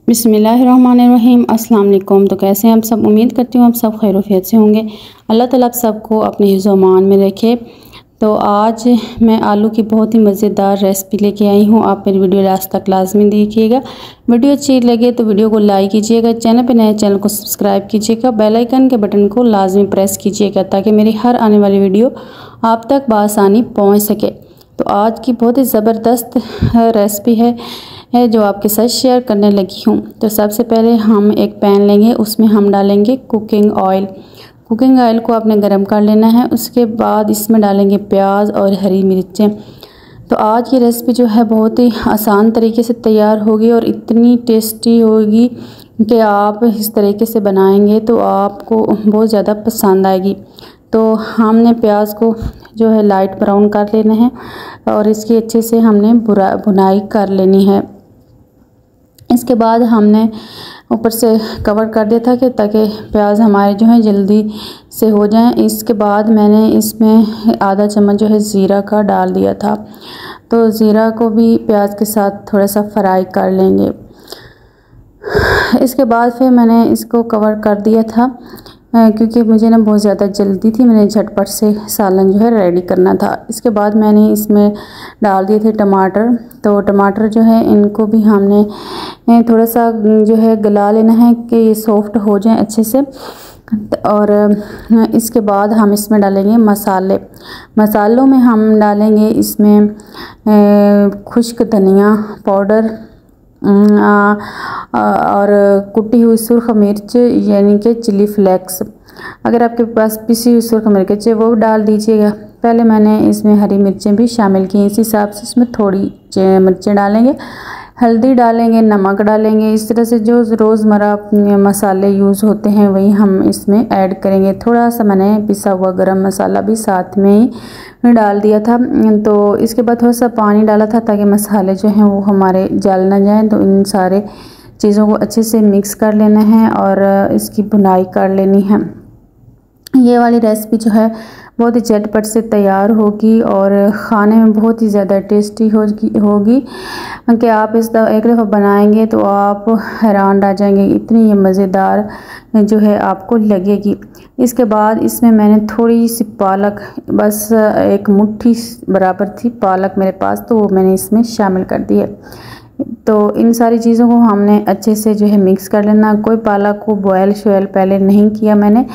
बिस्मिल्लाहिर्रहमानिर्रहीम। अस्सलाम वालेकुम। तो कैसे हैं आप सब? उम्मीद करती हूँ आप सब खैरियत से होंगे। अल्लाह ताला आप सबको अपने हिज़्ज़ो-मान में रखे। तो आज मैं आलू की बहुत ही मज़ेदार रेसिपी लेके आई हूँ। आप मेरी वीडियो लास्ट तक लाजमी देखिएगा। वीडियो अच्छी लगे तो वीडियो को लाइक कीजिएगा, चैनल पे नए चैनल को सब्सक्राइब कीजिएगा, बेल आइकन के बटन को लाजमी प्रेस कीजिएगा ताकि मेरी हर आने वाली वीडियो आप तक बआसानी पहुँच सके। तो आज की बहुत ही ज़बरदस्त रेसिपी है जो आपके साथ शेयर करने लगी हूँ। तो सबसे पहले हम एक पैन लेंगे, उसमें हम डालेंगे कुकिंग ऑयल। कुकिंग ऑयल को आपने गरम कर लेना है। उसके बाद इसमें डालेंगे प्याज और हरी मिर्चें। तो आज की रेसिपी जो है बहुत ही आसान तरीके से तैयार होगी और इतनी टेस्टी होगी कि आप इस तरीके से बनाएंगे तो आपको बहुत ज़्यादा पसंद आएगी। तो हमने प्याज को जो है लाइट ब्राउन कर लेना है और इसकी अच्छे से हमने भुनाई कर लेनी है। इसके बाद हमने ऊपर से कवर कर दिया था कि ताकि प्याज हमारे जो है जल्दी से हो जाएं। इसके बाद मैंने इसमें आधा चम्मच जो है ज़ीरा का डाल दिया था। तो ज़ीरा को भी प्याज के साथ थोड़ा सा फ्राई कर लेंगे। इसके बाद फिर मैंने इसको कवर कर दिया था क्योंकि मुझे ना बहुत ज़्यादा जल्दी थी, मैंने झटपट से सालन जो है रेडी करना था। इसके बाद मैंने इसमें डाल दिए थे टमाटर। तो टमाटर जो है इनको भी हमने थोड़ा सा जो है गला लेना है कि ये सॉफ्ट हो जाए अच्छे से। और इसके बाद हम इसमें डालेंगे मसाले। मसालों में हम डालेंगे इसमें खुश्क धनिया पाउडर और कुटी हुई सुर्ख मिर्च यानी कि चिली फ्लेक्स। अगर आपके पास पिसी हुई सुर्ख मिर्च है वो डाल दीजिएगा। पहले मैंने इसमें हरी मिर्चें भी शामिल की, इस हिसाब से इसमें थोड़ी मिर्चें डालेंगे, हल्दी डालेंगे, नमक डालेंगे। इस तरह से जो रोज़मर्रा मसाले यूज़ होते हैं वही हम इसमें ऐड करेंगे। थोड़ा सा मैंने पिसा हुआ गरम मसाला भी साथ में ही डाल दिया था। तो इसके बाद थोड़ा सा पानी डाला था ताकि मसाले जो हैं वो हमारे जल ना जाएं। तो इन सारे चीज़ों को अच्छे से मिक्स कर लेना है और इसकी भुनाई कर लेनी है। ये वाली रेसिपी जो है बहुत ही झटपट से तैयार होगी और ख़ाने में बहुत ही ज़्यादा टेस्टी होगी कि आप एक दफ़ा बनाएंगे तो आप हैरान रह जाएंगे, इतनी ये मज़ेदार जो है आपको लगेगी। इसके बाद इसमें मैंने थोड़ी सी पालक, बस एक मुट्ठी बराबर थी पालक मेरे पास, तो वो मैंने इसमें शामिल कर दी है। तो इन सारी चीज़ों को हमने अच्छे से जो है मिक्स कर लेना। कोई पालक को बॉयल पहले नहीं किया मैंने,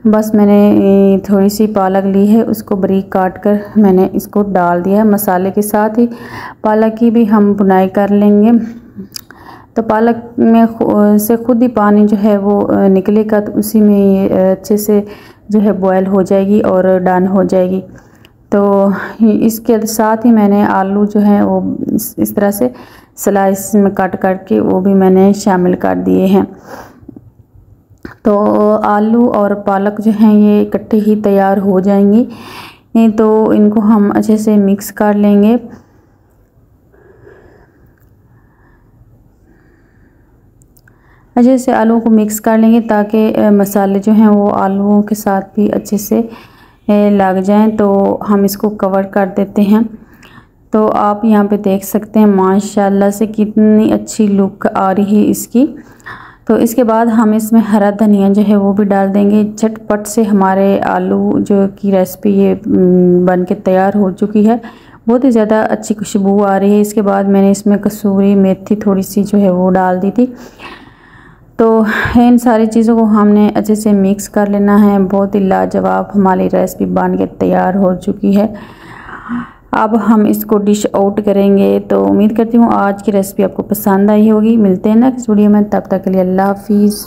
बस मैंने थोड़ी सी पालक ली है, उसको बारीक काट कर मैंने इसको डाल दिया है। मसाले के साथ ही पालक की भी हम भुनाई कर लेंगे। तो पालक में से खुद ही पानी जो है वो निकलेगा, तो उसी में ये अच्छे से जो है बॉयल हो जाएगी और डन हो जाएगी। तो इसके साथ ही मैंने आलू जो है वो इस तरह से स्लाइस में काट करके वो भी मैंने शामिल कर दिए हैं। तो आलू और पालक जो हैं ये इकट्ठे ही तैयार हो जाएंगी। तो इनको हम अच्छे से मिक्स कर लेंगे। अच्छे से आलू को मिक्स कर लेंगे ताकि मसाले जो हैं वो आलूओं के साथ भी अच्छे से लग जाएं। तो हम इसको कवर कर देते हैं। तो आप यहाँ पे देख सकते हैं माशाल्लाह से कितनी अच्छी लुक आ रही है इसकी। तो इसके बाद हम इसमें हरा धनिया जो है वो भी डाल देंगे। झटपट से हमारे आलू जो की रेसिपी ये बन के तैयार हो चुकी है, बहुत ही ज़्यादा अच्छी खुशबू आ रही है। इसके बाद मैंने इसमें कसूरी मेथी थोड़ी सी जो है वो डाल दी थी। तो इन सारी चीज़ों को हमने अच्छे से मिक्स कर लेना है। बहुत ही लाजवाब हमारी रेसिपी बन के तैयार हो चुकी है। अब हम इसको डिश आउट करेंगे। तो उम्मीद करती हूँ आज की रेसिपी आपको पसंद आई होगी। मिलते हैं नेक्स्ट वीडियो में, तब तक के लिए अल्लाह हाफिज़।